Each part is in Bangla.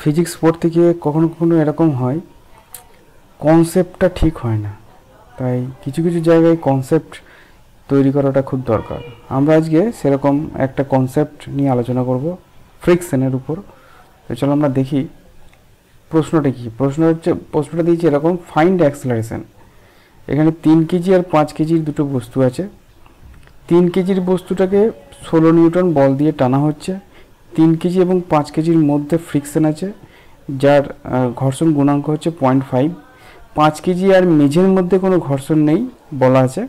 ফিজিক্স পড়তে গিয়ে কখনো কখনো এরকম হয়, কনসেপ্টটা ঠিক হয় না। তাই কিছু কিছু জায়গায় কনসেপ্ট তৈরি করাটা খুব দরকার। আমরা আজকে সেরকম একটা কনসেপ্ট নিয়ে আলোচনা করব ফ্রিকশনের উপর। তো চলো আমরা দেখি প্রশ্নটা কি। প্রশ্নটা দিয়েছে এরকম, ফাইন্ড অ্যাক্সেলারেশন। এখানে 3 কেজি আর 5 কেজির দুটো বস্তু আছে। 3 কেজির বস্তুটাকে 16 নিউটন বল দিয়ে টানা হচ্ছে। 3 কেজি এবং 5 কেজির মধ্যে ফ্রিকশন আছে, যার ঘর্ষণ গুণাঙ্ক হচ্ছে 0.5। 5 কেজি আর মেঝের মধ্যে কোনো ঘর্ষণ নেই বলা আছে,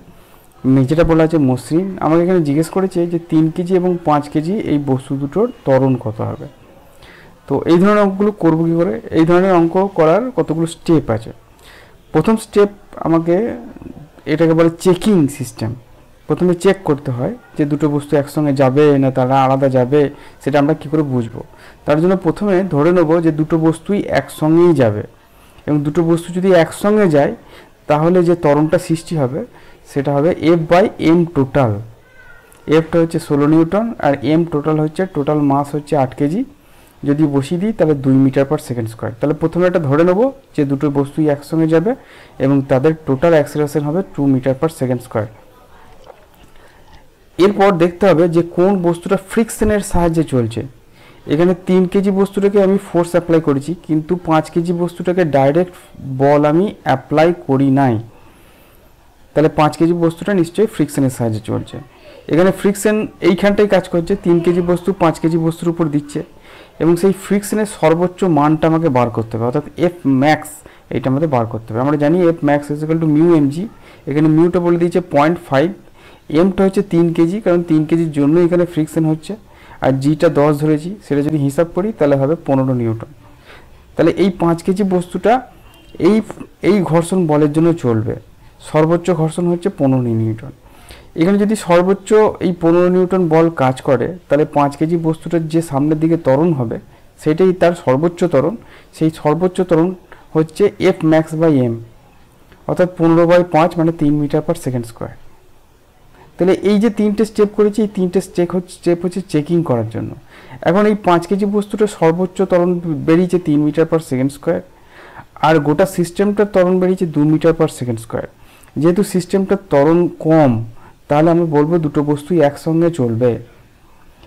মেঝেটা বলা আছে মসৃণ। আমাকে এখানে জিজ্ঞেস করেছে যে 3 কেজি এবং 5 কেজি এই বস্তু দুটোর ত্বরণ কত হবে। তো এই ধরনের অঙ্কগুলো করবো কী করে? এই ধরনের অঙ্ক করার কতগুলো স্টেপ আছে। প্রথম স্টেপ, আমাকে এটাকে বলে চেকিং সিস্টেম। প্রথমে চেক করতে হয় যে দুটো বস্তু একসঙ্গে যাবে না তারা আলাদা যাবে, সেটা আমরা কী করে বুঝবো। তার জন্য প্রথমে ধরে নেব যে দুটো বস্তুই একসঙ্গেই যাবে, এবং দুটো বস্তু যদি একসঙ্গে যায় তাহলে যে ত্বরণটা সৃষ্টি হবে সেটা হবে F/m টোটাল। এফটা হচ্ছে 16 নিউটন আর m টোটাল হচ্ছে, টোটাল মাস হচ্ছে 8 কেজি। যদি বসিয়ে দিই তাহলে 2 মিটার পার সেকেন্ড স্কোয়ার। তাহলে প্রথমে এটা ধরে নেব যে দুটো বস্তুই একসঙ্গে যাবে এবং তাদের টোটাল অ্যাক্সেলারেশন হবে 2 মিটার পার সেকেন্ড স্কোয়ার। এরপর দেখতে হবে যে কোন বস্তুটা ফ্রিকশনের সাহায্যে চলছে। এখানে 3 কেজি বস্তুটাকে আমি ফোর্স অ্যাপ্লাই করেছি, কিন্তু 5 কেজি বস্তুটাকে ডাইরেক্ট বল আমি অ্যাপ্লাই করি নাই। তাহলে 5 কেজি বস্তুটা নিশ্চয়ই ফ্রিকশনের সাহায্যে চলছে। এখানে ফ্রিকশন এইখানটাই কাজ করছে, 3 কেজি বস্তু 5 কেজি বস্তুর উপর দিচ্ছে, এবং সেই ফ্রিকশনের সর্বোচ্চ মানটা আমাকে বার করতে হবে, অর্থাৎ এফ ম্যাক্স এইটা আমাদের বার করতে হবে। আমরা জানি F max equal to mu MG. এখানে মিউটা বলে দিয়েছে 0.5, এমটা হচ্ছে 3 কেজি, কারণ 3 কেজির জন্য এখানে ফ্রিকশন হচ্ছে, আর জিটা 10 ধরেছি, সেটা যদি হিসাব করি তাহলে হবে 15 নিউটন। তাহলে এই 5 কেজি বস্তুটা এই ঘর্ষণ বলের জন্য চলবে। সর্বোচ্চ ঘর্ষণ হচ্ছে 15 নিউটন। এখানে যদি সর্বোচ্চ এই 15 নিউটন বল কাজ করে তাহলে 5 কেজি বস্তুটার যে সামনের দিকে ত্বরণ হবে সেটাই তার সর্বোচ্চ ত্বরণ। সেই সর্বোচ্চ ত্বরণ হচ্ছে এফ ম্যাক্স বাই এম, অর্থাৎ 15/5 মানে 3 মিটার পার সেকেন্ড স্কোয়ার। তাহলে এই যে 3টে স্টেপ করেছি, এই 3টে স্টেপ হচ্ছে চেকিং করার জন্য। এখন এই 5 কেজি বস্তুটার সর্বোচ্চ ত্বরণ বেরিয়েছে 3 মিটার পার সেকেন্ড স্কোয়ার, আর গোটা সিস্টেমটার ত্বরণ বেরিয়েছে 2 মিটার পার সেকেন্ড স্কোয়ার। যেহেতু সিস্টেমটার ত্বরণ কম, তাহলে আমি বলবো দুটো বস্তুই একসঙ্গে চলবে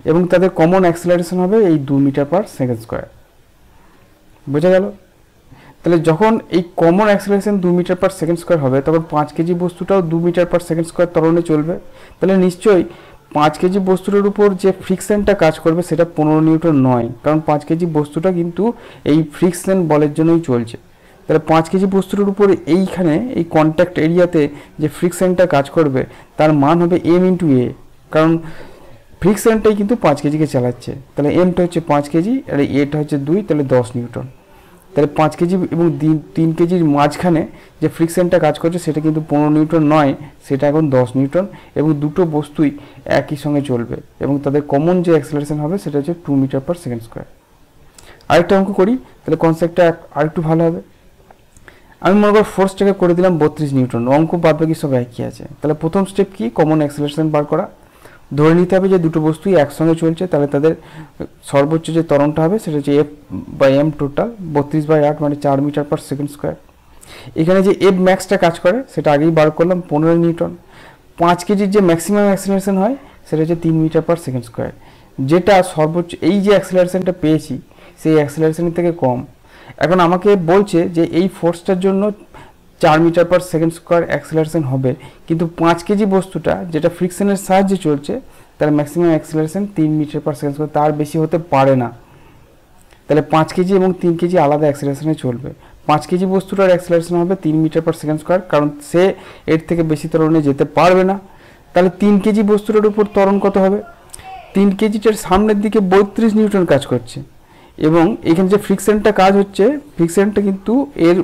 এবং তাদের কমন অ্যাক্সেলারেশন হবে এই 2 মিটার পার সেকেন্ড স্কোয়ার। বোঝা গেল? তাহলে যখন এই common acceleration 2 metre per second square হবে, তখন 5 কেজি বস্তুটাও 2 মিটার পার সেকেন্ড স্কোয়ার ত্বরণে চলবে। তাহলে নিশ্চয়ই 5 কেজি বস্তুটার উপর যে ফ্রিকশনটা কাজ করবে সেটা 15 নিউটন নয়, কারণ 5 কেজি বস্তুটা কিন্তু এই ফ্রিকশন বলের জন্যই চলছে। তাহলে 5 কেজি বস্তুর উপর এইখানে এই কন্ট্যাক্ট এরিয়াতে যে ফ্রিকশনটা কাজ করবে তার মান হবে m ইন্টু এ, কারণ ফ্রিকশনটাই কিন্তু 5 কেজিকে চালাচ্ছে। তাহলে এমটা হচ্ছে 5 কেজি আর এটা হচ্ছে 2, তাহলে 10 নিউটন। তাহলে 5 কেজি এবং 3 কেজির মাঝখানে যে ফ্রিকশনটা কাজ করছে সেটা কিন্তু 15 নিউটন নয়, সেটা এখন 10 নিউটন, এবং দুটো বস্তুই একই সঙ্গে চলবে এবং তাদের কমন যে অ্যাক্সেলারেশন হবে সেটা হচ্ছে 2 মিটার পার সেকেন্ড স্কোয়ার। আরেকটা অঙ্ক করি, তাহলে কনসেপ্টটা আরেকটু ভালো হবে। আমি মনে করি ফোর্সটাকে করে দিলাম 32 নিউটন, অঙ্ক বাদ বাকি সব একই আছে। তাহলে প্রথম স্টেপ কি? কমন অ্যাক্সেলারেশন বার করা। ধরে নিতে হবে যে দুটো বস্তুই একসঙ্গে চলছে, তাহলে তাদের সর্বোচ্চ যে ত্বরণটা হবে সেটা হচ্ছে F/m টোটাল, 32/8 মানে 4 মিটার পার সেকেন্ড স্কোয়ার। এখানে যে এফ ম্যাক্সটা কাজ করে সেটা আগেই বার করলাম 15 নিউটন। 5 কেজির যে ম্যাক্সিমাম অ্যাক্সেলারেশন হয় সেটা হচ্ছে 3 মিটার পার সেকেন্ড স্কোয়ার, যেটা সর্বোচ্চ এই যে অ্যাক্সেলারেশনটা পেয়েছি সেই অ্যাক্সেলারেশনের থেকে কম। এখন আমাকে বলছে যে এই ফোর্সটার জন্য 4 metre per second square acceleration হবে, কিন্তু 5 কেজি বস্তুটা যেটা ফ্রিকশনের সাহায্যে চলছে তার maximum acceleration 3 metre per second square, তার বেশি হতে পারে না। তাহলে 5 কেজি এবং 3 কেজি আলাদা অ্যাক্সেলারেশনে চলবে। 5 কেজি বস্তুটার অ্যাক্সেলারেশন হবে 3 মিটার পার সেকেন্ড স্কোয়ার, কারণ সে এর থেকে বেশি ত্বরণে যেতে পারবে না। তাহলে 3 কেজি বস্তুটার উপর ত্বরণ কত হবে? 3 কেজিটার সামনের দিকে 32 নিউটন কাজ করছে, এবং এখানে যে ফ্রিকশনটা কাজ হচ্ছে ফ্রিকশনটা কিন্তু এর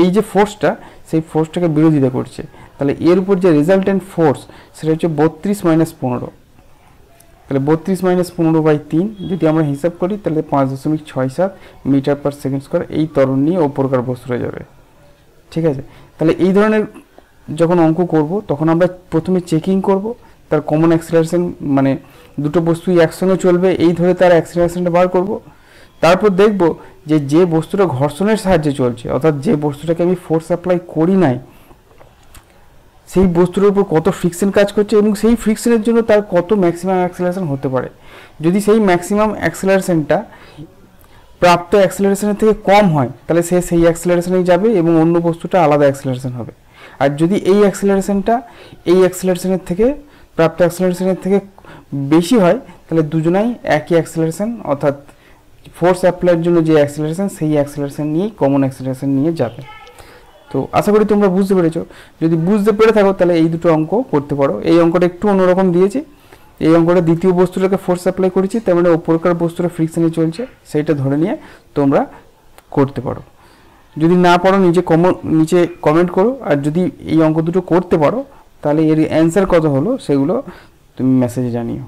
এই যে ফোর্সটা সেই ফোর্সটাকে বিরোধিতা করছে। তাহলে এর উপর যে রেজাল্টেন্ট ফোর্স সেটা হচ্ছে 32 মাইনাস 15। তাহলে 32 মাইনাস 15/3 যদি আমরা হিসাব করি তাহলে 5.67 মিটার পার সেকেন্ড স্কোয়ার এই ত্বরণ নিয়ে ওপরকার বস্তুটা যাবে। ঠিক আছে? তাহলে এই ধরনের যখন অঙ্ক করব তখন আমরা প্রথমে চেকিং করব তার কমন অ্যাক্সেলারেশন, মানে দুটো বস্তুই একসঙ্গে চলবে এই ধরে তার অ্যাক্সেলারেশনটা বার করব। তারপর দেখব যে বস্তুটা ঘর্ষণের সাহায্যে চলছে, অর্থাৎ যে বস্তুটাকে আমি ফোর্স অ্যাপ্লাই করি নাই, সেই বস্তুর উপর কত ফ্রিকশন কাজ করছে এবং সেই ফ্রিকশনের জন্য তার কত ম্যাক্সিমাম অ্যাক্সেলারেশন হতে পারে। যদি সেই ম্যাক্সিমাম অ্যাক্সেলারেশনটা প্রাপ্ত অ্যাক্সেলারেশনের থেকে কম হয়, তাহলে সে সেই অ্যাক্সেলারেশনেই যাবে এবং অন্য বস্তুটা আলাদা অ্যাক্সেলারেশন হবে। আর যদি এই অ্যাক্সেলারেশনটা এই অ্যাক্সেলারেশনের থেকে প্রাপ্ত অ্যাক্সেলারেশনের থেকে বেশি হয়, তাহলে দুজনাই একই অ্যাক্সেলারেশন, অর্থাৎ ফোর্স অ্যাপ্লাইয়ের জন্য যে অ্যাক্সেলারেশন, সেই অ্যাক্সেলারেশন নিয়েই কমন অ্যাক্সেলারেশন নিয়ে যাবে। তো আশা করি তোমরা বুঝতে পেরেছো। যদি বুঝতে পেরে থাকো তাহলে এই দুটো অঙ্ক করতে পারো। এই অঙ্কটা একটু অন্যরকম দিয়েছি। এই অঙ্কটা দ্বিতীয় বস্তুটাকে ফোর্স অ্যাপ্লাই করেছি, তার মানে ওপরকার বস্তুটা ফ্রিকশনে চলছে, সেইটা ধরে নিয়ে তোমরা করতে পারো। যদি না পারো নিচে কমেন্ট করো, আর যদি এই অঙ্ক দুটো করতে পারো তাহলে এর অ্যান্সার কত হলো সেগুলো তুমি মেসেজে জানিও।